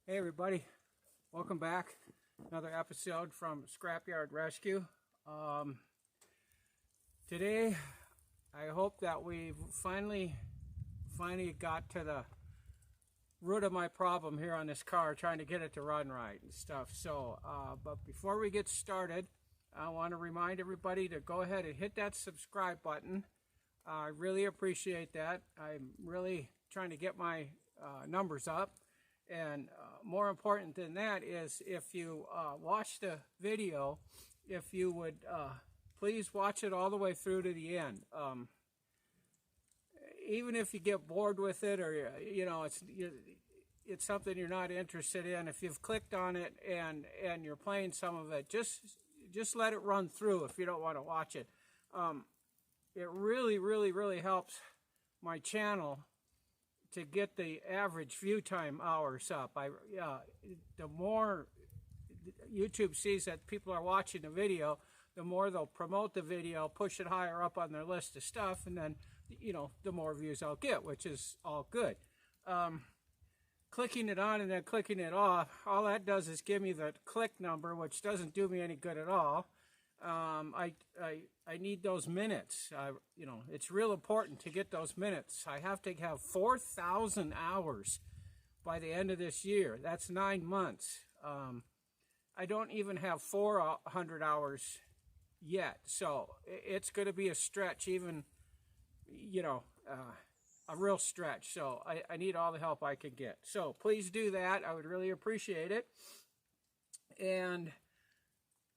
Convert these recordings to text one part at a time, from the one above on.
Hey everybody, welcome back. Another episode from Scrapyard Rescue. Today, I hope that we've finally got to the root of my problem here on this car, trying to get it to run right and stuff. So, but before we get started, I want to remind everybody to go ahead and hit that subscribe button. I really appreciate that. I'm really trying to get my numbers up. And more important than that is, if you watch the video, if you would please watch it all the way through to the end. Even if you get bored with it, or it's something you're not interested in, if you've clicked on it and you're playing some of it, just let it run through if you don't want to watch it. It really helps my channel to get the average view time hours up. The more YouTube sees that people are watching the video, the more they'll promote the video, push it higher up on their list of stuff, and then the more views I'll get, which is all good. Clicking it on and then clicking it off, all that does is give me the click number, which doesn't do me any good at all. I need those minutes. It's real important to get those minutes. I have to have 4,000 hours by the end of this year. That's 9 months. I don't even have 400 hours yet, so it's going to be a stretch, even a real stretch. So I need all the help I can get. So please do that. I would really appreciate it. And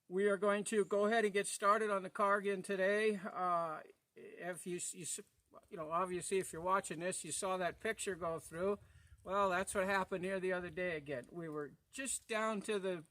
we are going to go ahead and get started on the car again today. If you obviously, if you're watching this, you saw that picture go through. Well, that's what happened here the other day again. We were just down to the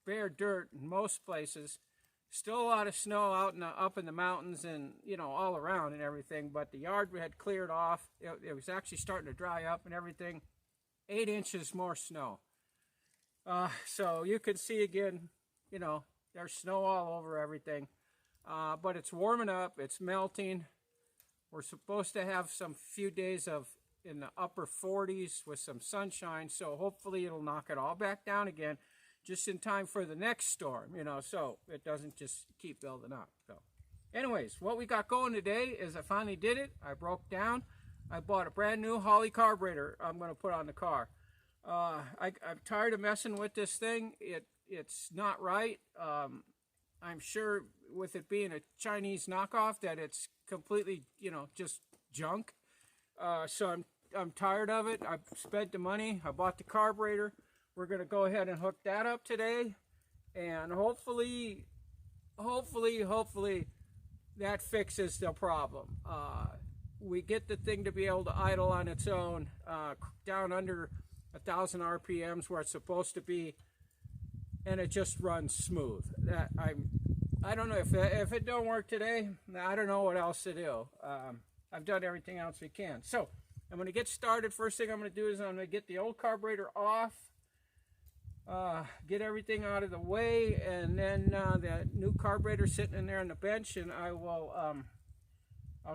bare dirt in most places. Still a lot of snow out up in the mountains and all around and everything. But the yard we had cleared off. It was actually starting to dry up and everything. 8 inches more snow. So you can see again, there's snow all over everything, but it's warming up, it's melting. We're supposed to have some few days in the upper 40s with some sunshine, so hopefully it'll knock it all back down again, just in time for the next storm, so it doesn't just keep building up. So anyways, what we got going today is I finally did it. I broke down. I bought a brand new Holley carburetor I'm going to put on the car. I'm tired of messing with this thing. It's not right. I'm sure with it being a Chinese knockoff that it's completely, just junk. So I'm tired of it. I've spent the money. I bought the carburetor. We're going to go ahead and hook that up today. And hopefully that fixes the problem. We get the thing to be able to idle on its own, down under 1,000 RPMs where it's supposed to be, and it just runs smooth. I don't know if it don't work today. I don't know what else to do. I've done everything else we can. So I'm going to get started. First thing I'm going to do is I'm going to get the old carburetor off, get everything out of the way, and then the new carburetor sitting in there on the bench, and I'll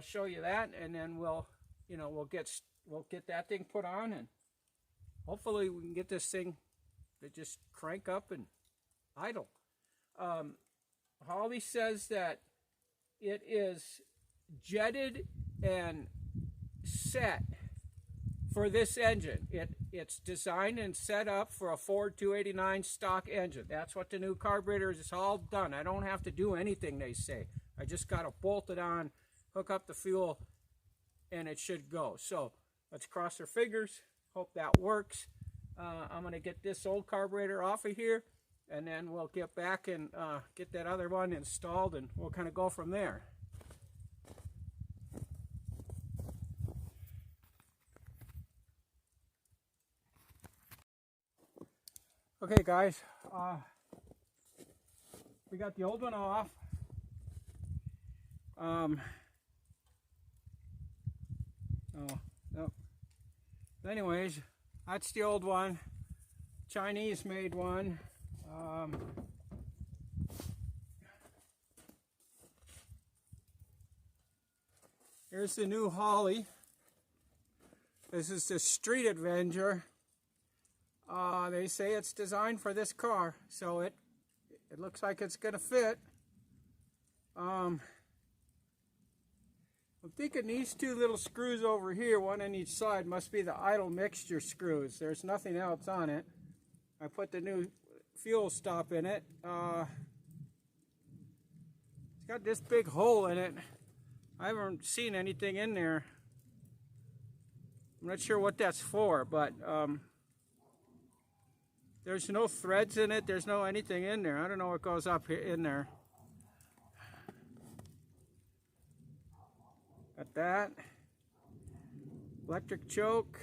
show you that, and then we'll get that thing put on, and hopefully we can get this thing to just crank up and idle. Holley says that it is jetted and set for this engine. It's designed and set up for a Ford 289 stock engine. That's what the new carburetor is. It's all done. I don't have to do anything, they say. I just got to bolt it on, hook up the fuel, and it should go. So let's cross our fingers. Hope that works. I'm going to get this old carburetor off of here, and then we'll get back and get that other one installed, and we'll kind of go from there. Okay guys, we got the old one off. Nope. Anyways, that's the old one, Chinese made one. Here's the new Holley. This is the Street Avenger. They say it's designed for this car, so it looks like it's going to fit. I'm thinking these two little screws over here, one on each side, must be the idle mixture screws. There's nothing else on it. I put the new fuel stop in it. It's got this big hole in it. I haven't seen anything in there. I'm not sure what that's for, but there's no threads in it. There's no anything in there. I don't know what goes up here in there. Got that. Electric choke.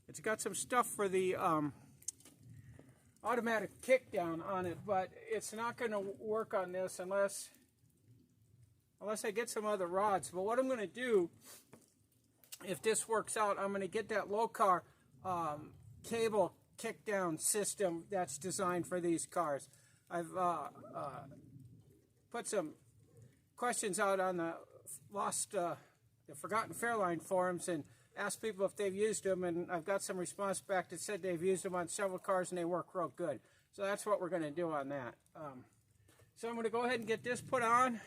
It's got some stuff for the automatic kickdown on it, but it's not going to work on this unless I get some other rods. But what I'm going to do, if this works out, I'm going to get that low-car cable kickdown system that's designed for these cars. I've put some questions out on the Forgotten Fairlane forums and asked people if they've used them, and I've got some response back that said they've used them on several cars and they work real good. So that's what we're going to do on that. So I'm going to go ahead and get this put on,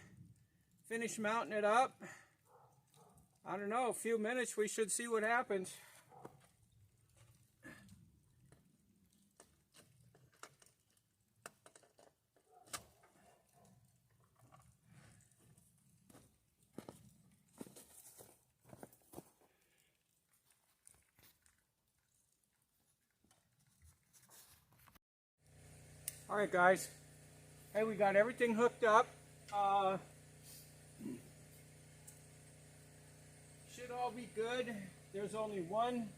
finish mounting it up. I don't know, a few minutes we should see what happens. All right, guys. Hey, we got everything hooked up. Should all be good. There's only one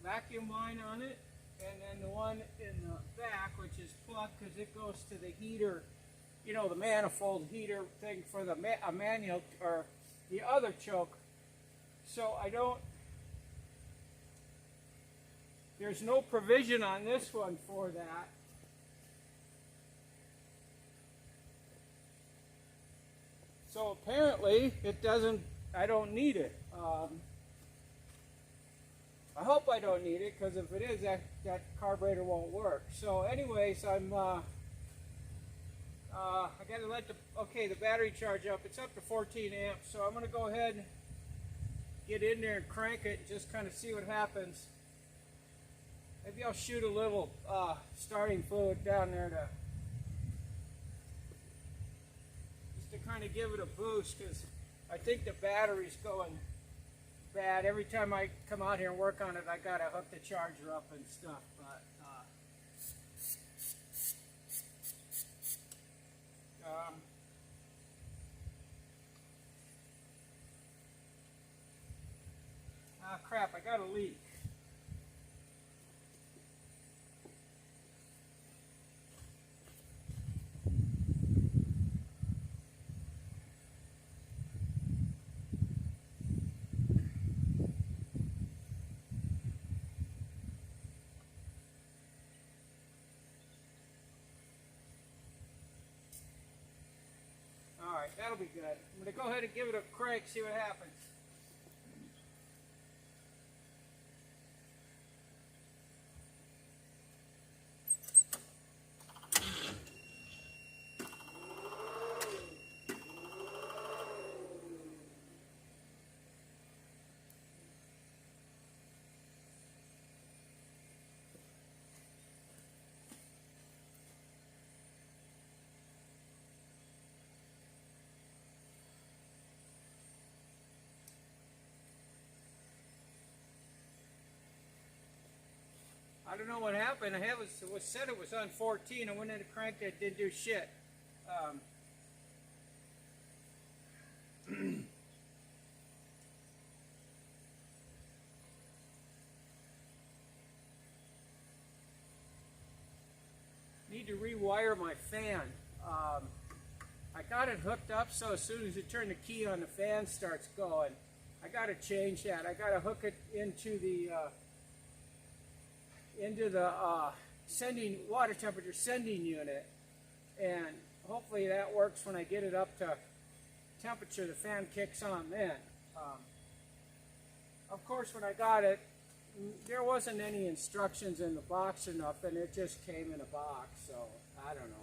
vacuum line on it, and then the one in the back, which is plugged because it goes to the heater, you know, the manifold heater thing for the manual or the other choke. So there's no provision on this one for that. So apparently I don't need it. I hope I don't need it, because if it is, that carburetor won't work. So anyways, I gotta let the battery charge up. It's up to 14 amps, so I'm gonna go ahead and get in there and crank it and just kind of see what happens. Maybe I'll shoot a little starting fluid down there to kind of give it a boost, because I think the battery's going bad. Every time I come out here and work on it, I gotta hook the charger up and stuff. But crap, I got a leak. Alright, that'll be good. I'm going to go ahead and give it a crank, see what happens. I don't know what happened. It was said it was on 14. I went in and cranked it. Didn't do shit. Need to rewire my fan. I got it hooked up, so as soon as you turn the key on, the fan starts going. I got to change that. I got to hook it into the water temperature sending unit, and hopefully that works. When I get it up to temperature, the fan kicks on then. Of course, when I got it, there wasn't any instructions in the box or nothing. It just came in a box, so I don't know.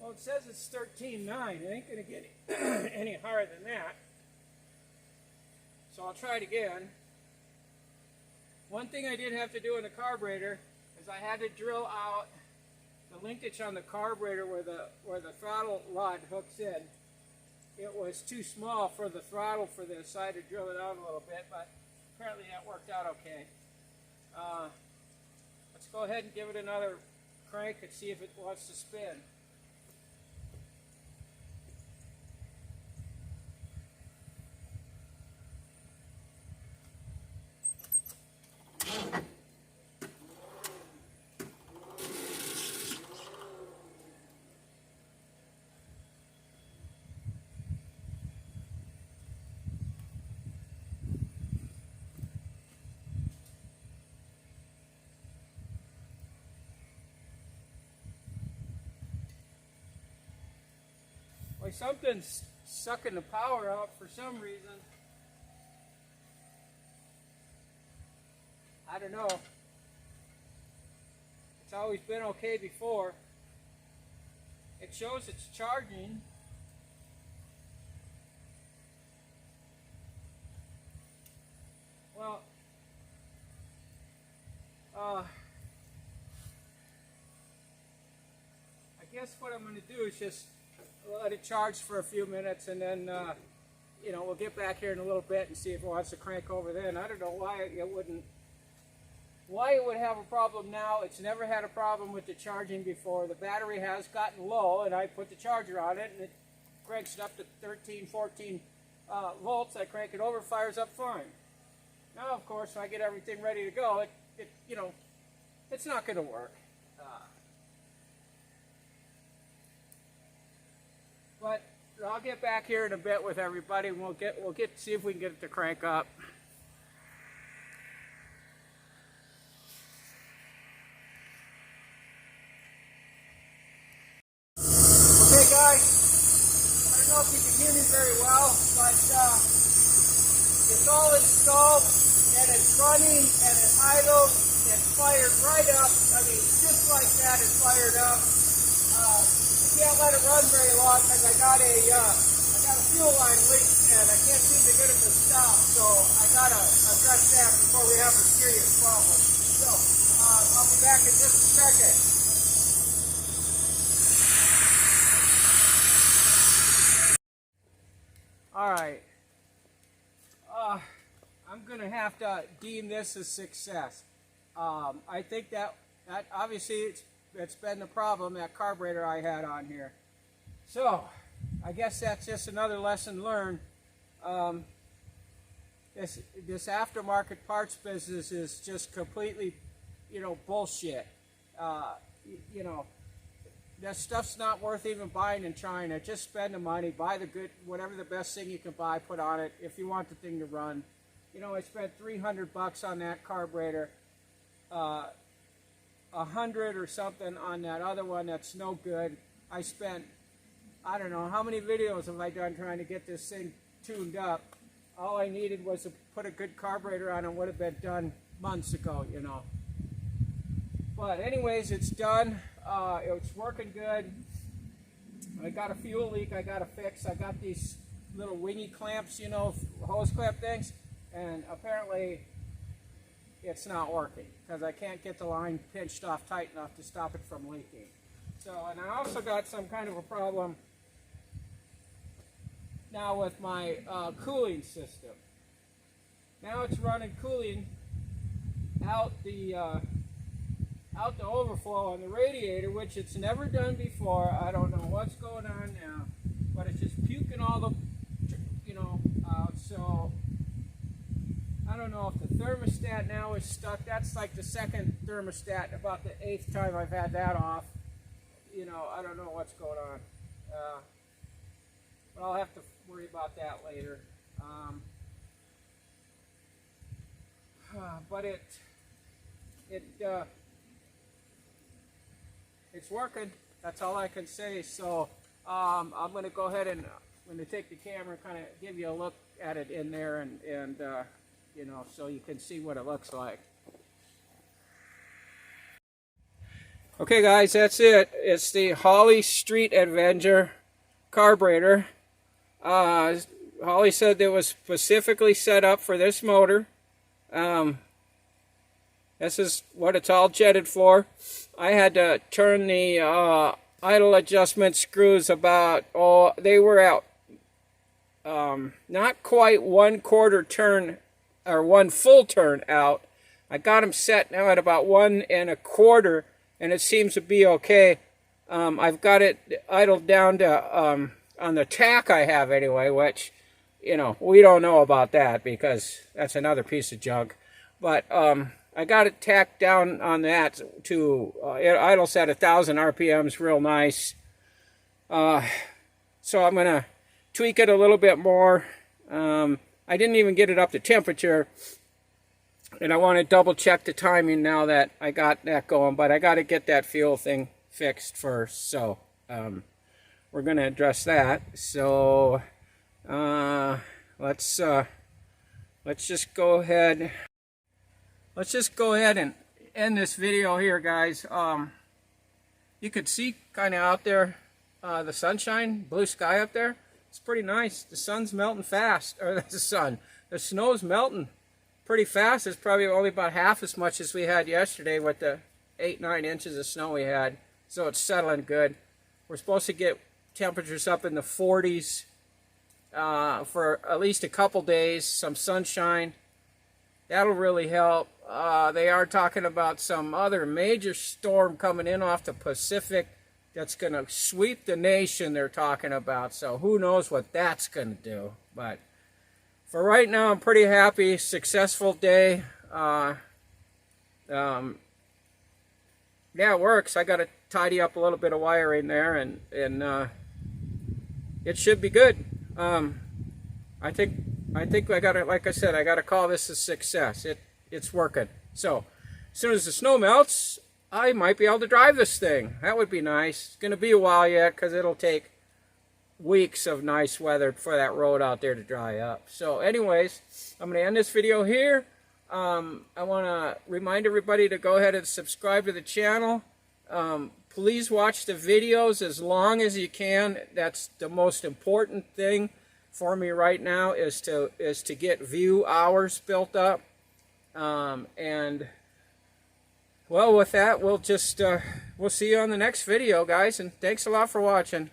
Well, it says it's 13.9. It ain't going to get any higher than that. So I'll try it again. One thing I did have to do in the carburetor is I had to drill out the linkage on the carburetor where the throttle rod hooks in. It was too small for the throttle for this, so I had to drill it out a little bit, but apparently that worked out okay. Let's go ahead and give it another crank and see if it wants to spin. Like something's sucking the power out for some reason. I don't know. It's always been okay before. It shows it's charging. Well, I guess what I'm going to do is just let it charge for a few minutes, and then you know, we'll get back here in a little bit and see if it wants to crank over then. I don't know why it would have a problem now. It's never had a problem with the charging before. The battery has gotten low, and I put the charger on it, and it cranks it up to 13, 14 volts. I crank it over, fires up fine. Now, of course, when I get everything ready to go, you know, it's not going to work. But I'll get back here in a bit with everybody, and we'll see if we can get it to crank up. Okay, guys, I don't know if you can hear me very well, but it's all installed, and it's running, and it idles. It's fired right up. I mean, just like that, it's fired up. Can't let it run very long because I got a fuel line leak and I can't seem to get it to stop, so I gotta address that before we have a serious problem. So I'll be back in just a second. All right, I'm gonna have to deem this a success. I think that obviously it's been the problem, that carburetor I had on here. So, I guess that's just another lesson learned. This aftermarket parts business is just completely, you know, bullshit. You know, that stuff's not worth even buying in China. Just spend the money, buy the good, whatever the best thing you can buy, put on it if you want the thing to run. You know, I spent $300 on that carburetor. 100 or something on that other one that's no good. I spent, I don't know, how many videos have I done trying to get this thing tuned up. All I needed was to put a good carburetor on it. Would have been done months ago, you know. But anyways, it's done. It's working good. I got a fuel leak I got to fix. I got these little wingy clamps, you know, hose clamp things, and apparently it's not working because I can't get the line pinched off tight enough to stop it from leaking. So, and I also got some kind of a problem now with my cooling system. Now it's running cooling out the overflow on the radiator, which it's never done before. I don't know what's going on now, but it's just puking all the, you know, out. So I don't know if the thermostat now is stuck. That's like the second thermostat, about the 8th time I've had that off. You know, I don't know what's going on. But I'll have to worry about that later. But it's working. That's all I can say. So I'm going to go ahead and when they take the camera, kind of give you a look at it in there, and you know, so you can see what it looks like. Okay guys, that's it. It's the Holley Street Avenger carburetor. Holley said it was specifically set up for this motor. This is what it's all jetted for. I had to turn the idle adjustment screws about, they were out not quite 1/4 turn or 1 full turn out. I got them set now at about 1 1/4, and it seems to be okay. I've got it idled down to on the tack I have anyway, which, you know, we don't know about that because that's another piece of junk. But I got it tacked down on that to it idles at 1,000 RPMs, real nice. So I'm gonna tweak it a little bit more. I didn't even get it up to temperature, and I want to double check the timing now that I got that going, but I got to get that fuel thing fixed first. So we're going to address that. So let's just go ahead. Let's just go ahead and end this video here, guys. You could see kind of out there the sunshine, blue sky up there. It's pretty nice. The sun's melting fast, or the snow's melting pretty fast. It's probably only about half as much as we had yesterday with the 8-9 inches of snow we had. So it's settling good. We're supposed to get temperatures up in the 40s for at least a couple days. Some sunshine. That'll really help. They are talking about some other major storm coming in off the Pacific that's going to sweep the nation, they're talking about. So who knows what that's going to do. But for right now, I'm pretty happy. Successful day. Yeah, it works. I got to tidy up a little bit of wiring there, and it should be good. I think I got to, like I said, I got to call this a success. It's working. So as soon as the snow melts, I might be able to drive this thing. That would be nice. It's going to be a while yet because it'll take weeks of nice weather for that road out there to dry up. So anyways, I'm going to end this video here. I want to remind everybody to go ahead and subscribe to the channel. Please watch the videos as long as you can. That's the most important thing for me right now, is to get view hours built up. And well, with that, we'll see you on the next video, guys, and thanks a lot for watching.